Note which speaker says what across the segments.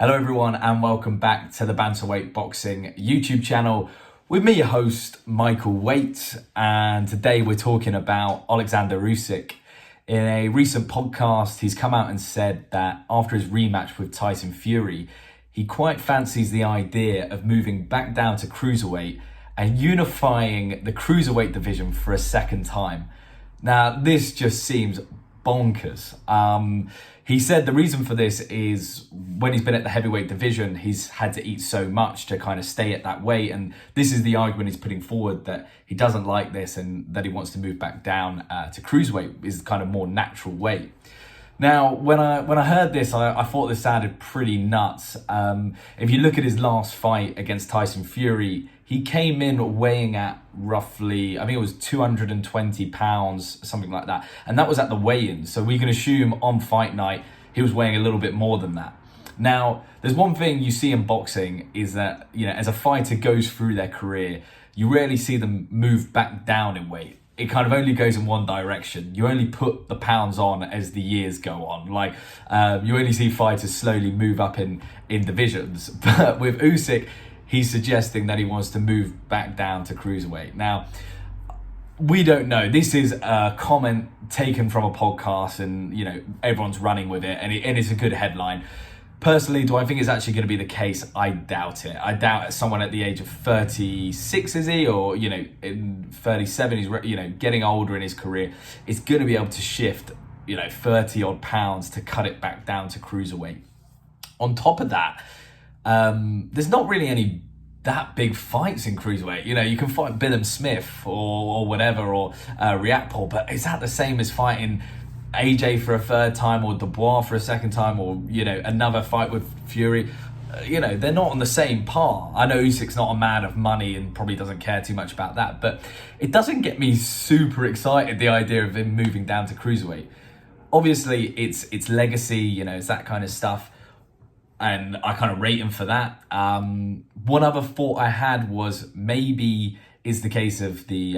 Speaker 1: Hello everyone and welcome back to the Bantamweight Boxing YouTube channel with me, your host, Michael Waite, and today we're talking about Alexander Usyk. In a recent podcast, he's come out and said that after his rematch with Tyson Fury, he quite fancies the idea of moving back down to Cruiserweight and unifying the Cruiserweight division for a second time. Now, this just seems bonkers. He said the reason for this is when he's been at the heavyweight division, he's had to eat so much to kind of stay at that weight. And this is the argument he's putting forward, that he doesn't like this and that he wants to move back down to Cruiserweight is kind of more natural weight. Now, when I heard this, I thought this sounded pretty nuts. If you look at his last fight against Tyson Fury, he came in weighing at roughly, I think it was 220 pounds, something like that. And that was at the weigh-in. So we can assume on fight night, he was weighing a little bit more than that. Now, there's one thing you see in boxing is that, as a fighter goes through their career, you rarely see them move back down in weight. It kind of only goes in one direction. You only put the pounds on as the years go on. You only see fighters slowly move up in divisions. But with Usyk, he's suggesting that he wants to move back down to Cruiserweight. Now, we don't know. This is a comment taken from a podcast and, everyone's running with it and it's a good headline. Personally, do I think it's actually going to be the case? I doubt it. I doubt someone at the age of 36, is he? Or, in 37, he's, getting older in his career, is going to be able to shift, 30 odd pounds to cut it back down to Cruiserweight. On top of that, there's not really any that big fights in Cruiserweight. You can fight Billum Smith or whatever, or Riakpol, but is that the same as fighting AJ for a third time or Dubois for a second time, or another fight with Fury? They're not on the same par. I know Usyk's not a man of money and probably doesn't care too much about that, but it doesn't get me super excited, the idea of him moving down to Cruiserweight. Obviously it's legacy, it's that kind of stuff, and I kind of rate him for that. One other thought I had was maybe is the case of the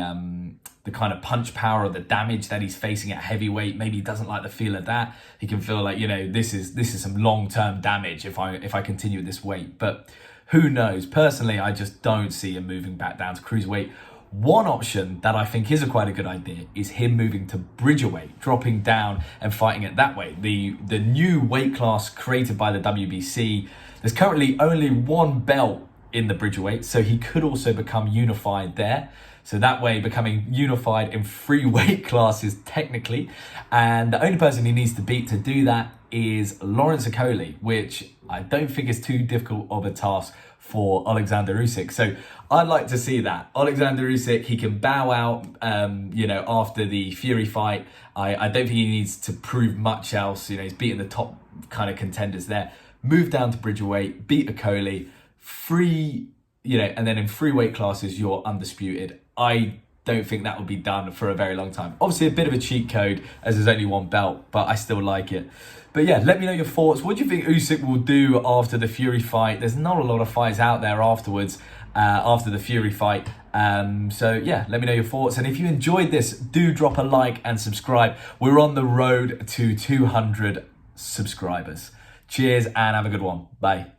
Speaker 1: kind of punch power or the damage that he's facing at heavyweight. Maybe he doesn't like the feel of that. He can feel like, this is some long-term damage if I continue at this weight. But who knows? Personally, I just don't see him moving back down to Cruiserweight. One option that I think is quite a good idea is him moving to Bridgerweight, dropping down and fighting it that way. The new weight class created by the WBC. There's currently only one belt in the Bridgerweight, so he could also become unified there. So that way, becoming unified in 3 weight classes technically. And the only person he needs to beat to do that is Lawrence Okolie, which I don't think is too difficult of a task for Alexander Usyk. So I'd like to see that. Alexander Usyk, he can bow out, after the Fury fight. I don't think he needs to prove much else. He's beaten the top kind of contenders there. Move down to Bridgerweight, beat Okolie, and then in 3 weight classes, you're undisputed. I don't think that will be done for a very long time. Obviously, a bit of a cheat code as there's only one belt, but I still like it. But yeah, let me know your thoughts. What do you think Usyk will do after the Fury fight? There's not a lot of fights out there afterwards, after the Fury fight. So yeah, let me know your thoughts. And if you enjoyed this, do drop a like and subscribe. We're on the road to 200 subscribers. Cheers and have a good one. Bye.